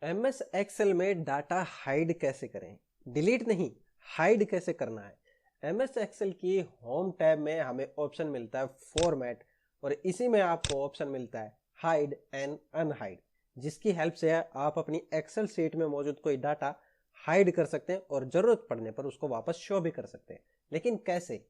MS Excel में data hide कैसे करें? डिलीट नहीं, हाइड कैसे करना है। एमएस एक्सेल की होम टैब में हमें ऑप्शन मिलता है फॉर्मेट, और इसी में आपको ऑप्शन मिलता है हाइड एंड अनहाइड, जिसकी हेल्प से आप अपनी एक्सेल शीट में मौजूद कोई डाटा हाइड कर सकते हैं और जरूरत पड़ने पर उसको वापस शो भी कर सकते हैं। लेकिन कैसे?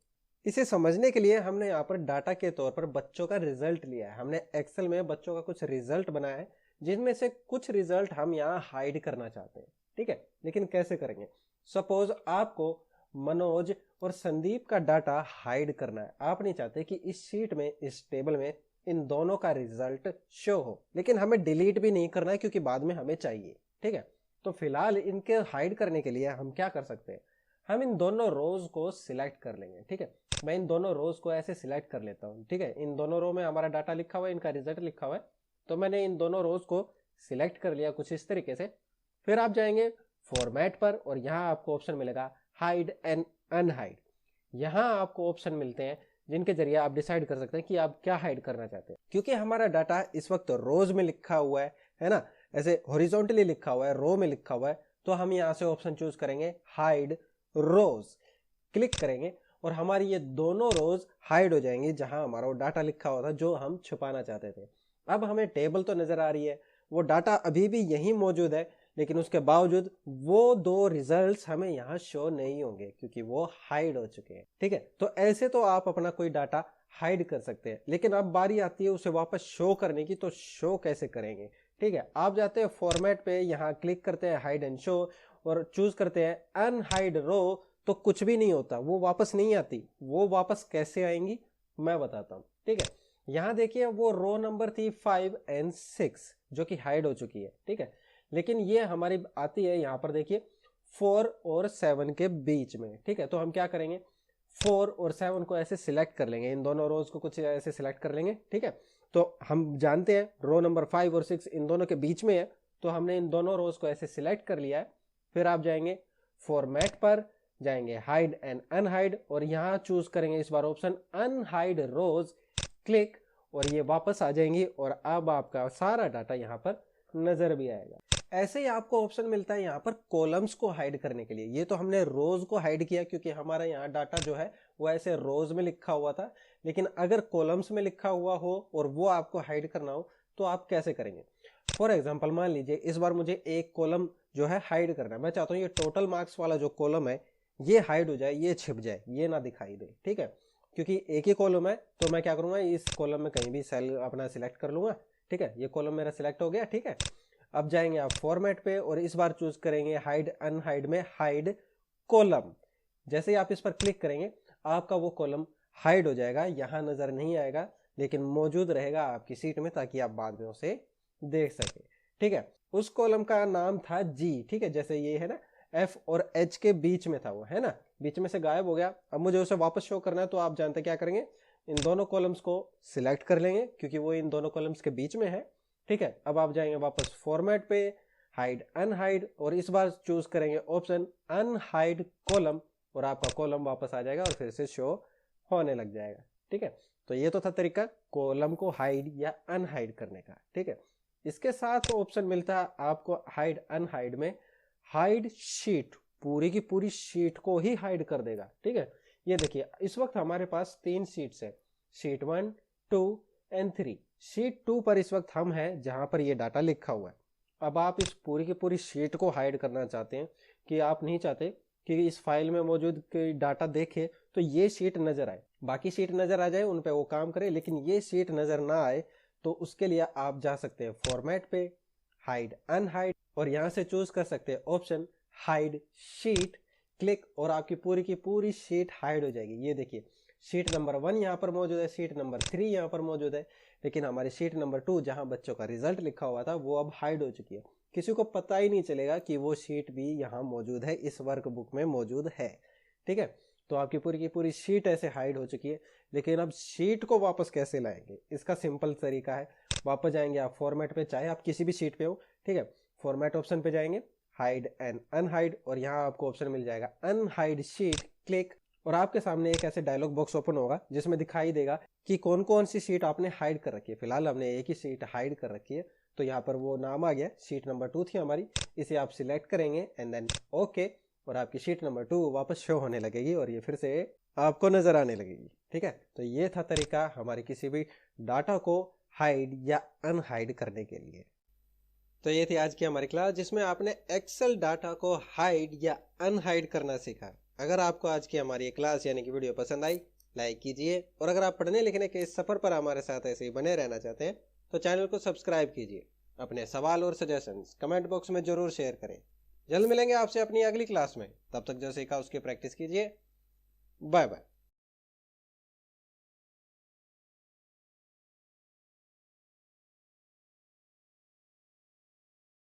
इसे समझने के लिए हमने यहाँ पर डाटा के तौर पर बच्चों का रिजल्ट लिया है। हमने एक्सेल में बच्चों का कुछ रिजल्ट बनाया है, जिनमें से कुछ रिजल्ट हम यहाँ हाइड करना चाहते हैं। ठीक है, लेकिन कैसे करेंगे? सपोज आपको मनोज और संदीप का डाटा हाइड करना है। आप नहीं चाहते कि इस शीट में, इस टेबल में इन दोनों का रिजल्ट शो हो, लेकिन हमें डिलीट भी नहीं करना है क्योंकि बाद में हमें चाहिए। ठीक है, तो फिलहाल इनके हाइड करने के लिए हम क्या कर सकते हैं? हम इन दोनों रोज को सिलेक्ट कर लेंगे। ठीक है, मैं इन दोनों रोज को ऐसे सिलेक्ट कर लेता हूं। ठीक है, इन दोनों रो में हमारा डाटा लिखा हुआ है, इनका रिजल्ट लिखा हुआ है, तो मैंने इन दोनों रोज को सिलेक्ट कर लिया कुछ इस तरीके से। फिर आप जाएंगे फॉर्मेट पर और यहाँ आपको ऑप्शन मिलेगा हाइड एंड अनहाइड। यहाँ आपको ऑप्शन मिलते हैं जिनके जरिए आप डिसाइड कर सकते हैं कि आप क्या हाइड करना चाहते हैं। क्योंकि हमारा डाटा इस वक्त रोज में लिखा हुआ है ना, ऐसे हॉरिजॉन्टली लिखा हुआ है, रो में लिखा हुआ है, तो हम यहाँ से ऑप्शन चूज करेंगे हाइड रोज, क्लिक करेंगे और हमारी ये दोनों रोज हाइड हो जाएंगी जहां हमारा वो डाटा लिखा हुआ था जो हम छुपाना चाहते थे। अब हमें टेबल तो नजर आ रही है, वो डाटा अभी भी यहीं मौजूद है, लेकिन उसके बावजूद वो दो रिजल्ट्स हमें यहाँ शो नहीं होंगे क्योंकि वो हाइड हो चुके हैं। ठीक है, तो ऐसे तो आप अपना कोई डाटा हाइड कर सकते हैं, लेकिन अब बारी आती है उसे वापस शो करने की, तो शो कैसे करेंगे? ठीक है, आप जाते हैं फॉर्मेट पे, यहाँ क्लिक करते हैं हाइड एंड शो और चूज करते हैं अनहाइड रो, तो कुछ भी नहीं होता, वो वापस नहीं आती। वो वापस कैसे आएंगी मैं बताता हूं। ठीक है, यहां देखिए वो रो नंबर थी 5 और 6 जो कि हाइड हो चुकी है। ठीक है, लेकिन ये हमारी आती है यहाँ पर देखिए 4 और 7 के बीच में। ठीक है, तो हम क्या करेंगे, 4 और 7 को ऐसे सिलेक्ट कर लेंगे, इन दोनों रोज को कुछ ऐसे सिलेक्ट कर लेंगे। ठीक है, तो हम जानते हैं रो नंबर 5 और 6 इन दोनों के बीच में है, तो हमने इन दोनों रोज को ऐसे सिलेक्ट कर लिया है। फिर आप जाएंगे फॉर्मेट पर, जाएंगे हाइड एंड अनहाइड और यहां चूज करेंगे इस बार ऑप्शन अनहाइड रोज, क्लिक, और ये वापस आ जाएंगी और अब आपका सारा डाटा यहाँ पर नजर भी आएगा। ऐसे ही आपको ऑप्शन मिलता है यहाँ पर कॉलम्स को हाइड करने के लिए। ये तो हमने रोज को हाइड किया क्योंकि हमारा यहाँ डाटा जो है वो ऐसे रोज में लिखा हुआ था, लेकिन अगर कॉलम्स में लिखा हुआ हो और वो आपको हाइड करना हो तो आप कैसे करेंगे? फॉर एग्जाम्पल मान लीजिए इस बार मुझे एक कॉलम जो है हाइड करना है। मैं चाहता हूँ ये टोटल मार्क्स वाला जो कॉलम है ये हाइड हो जाए, ये छिप जाए, ये ना दिखाई दे। ठीक है, क्योंकि एक ही कॉलम है तो मैं क्या करूंगा, इस कॉलम में कहीं भी सेल अपना सिलेक्ट कर लूंगा। ठीक है, ये कॉलम मेरा सिलेक्ट हो गया। ठीक है, अब जाएंगे आप फॉर्मेट पे और इस बार चूज करेंगे हाइड अनहाइड में हाइड कॉलम। जैसे ही आप इस पर क्लिक करेंगे आपका वो कॉलम हाइड हो जाएगा, यहां नजर नहीं आएगा लेकिन मौजूद रहेगा आपकी सीट में ताकि आप बाद में उसे देख सके। ठीक है, उस कॉलम का नाम था जी। ठीक है, जैसे ये है ना एफ और एच के बीच में था वो, है ना, बीच में से गायब हो गया। अब मुझे उसे वापस शो करना है तो आप जानते क्या करेंगे, इन दोनों कॉलम्स को सिलेक्ट कर लेंगे क्योंकि वो इन दोनों कॉलम्स के बीच में है। ठीक है, अब आप जाएंगे वापस फॉर्मेट पे, हाइड अनहाइड और इस बार चूज करेंगे ऑप्शन अनहाइड कॉलम और आपका कॉलम वापस आ जाएगा और फिर से शो होने लग जाएगा। ठीक है, तो ये तो था तरीका कॉलम को हाइड या अनहाइड करने का। ठीक है, इसके साथ ऑप्शन मिलता है आपको हाइड अनहाइड में हाइड शीट, पूरी की पूरी शीट को ही हाइड कर देगा। ठीक है, ये देखिए इस वक्त हमारे पास 3 शीट्स है, शीट 1, 2 एंड 3। शीट 2 पर इस वक्त हम हैं जहां पर ये डाटा लिखा हुआ है। अब आप इस पूरी की पूरी शीट को हाइड करना चाहते हैं कि आप नहीं चाहते कि इस फाइल में मौजूद डाटा देखे तो ये शीट नजर आए, बाकी शीट नजर आ जाए उन पे वो काम करे, लेकिन ये शीट नजर ना आए, तो उसके लिए आप जा सकते हैं फॉर्मेट पे, हाइड अनहाइड और यहां से चूज कर सकते हैं ऑप्शन हाइड शीट, क्लिक, और आपकी पूरी की पूरी शीट हाइड हो जाएगी। ये देखिए शीट नंबर 1 यहाँ पर मौजूद है, शीट नंबर 3 यहाँ पर मौजूद है, लेकिन हमारी शीट नंबर 2 जहां बच्चों का रिजल्ट लिखा हुआ था वो अब हाइड हो चुकी है। किसी को पता ही नहीं चलेगा कि वो शीट भी यहाँ मौजूद है, इस वर्कबुक में मौजूद है। ठीक है, तो आपकी पूरी की पूरी शीट ऐसे हाइड हो चुकी है। लेकिन अब शीट को वापस कैसे लाएंगे, इसका सिंपल तरीका है, वापस जाएंगे आप फॉर्मेट पे, चाहे आप किसी भी शीट पे हो। ठीक है, फॉर्मेट ऑप्शन पे जाएंगे, हाइड एंड अनहाइड और यहाँ आपको ऑप्शन मिल जाएगा अनहाइड शीट, क्लिक, और आपके सामने एक ऐसे डायलॉग बॉक्स ओपन होगा जिसमें दिखाई देगा कि कौन कौन सी शीट आपने हाइड कर रखी है। फिलहाल हमने एक ही शीट हाइड कर रखी है, तो यहाँ पर वो नाम आ गया, शीट नंबर 2 थी हमारी, इसे आप सिलेक्ट करेंगे एंड देन ओके, और आपकी शीट नंबर 2 वापस शो होने लगेगी और ये फिर से आपको नजर आने लगेगी। ठीक है, तो ये था तरीका हमारे किसी भी डाटा को हाइड या अनहाइड करने के लिए। तो ये थी आज की हमारी क्लास जिसमें आपने एक्सेल डाटा को हाइड या अनहाइड करना सीखा। अगर आपको आज की हमारी ये क्लास यानी कि वीडियो पसंद आई, लाइक कीजिए, और अगर आप पढ़ने लिखने के इस सफर पर हमारे साथ ऐसे ही बने रहना चाहते हैं तो चैनल को सब्सक्राइब कीजिए। अपने सवाल और सजेशंस कमेंट बॉक्स में जरूर शेयर करें। जल्द मिलेंगे आपसे अपनी अगली क्लास में, तब तक जो सीखा उसकी प्रैक्टिस कीजिए। Bye bye.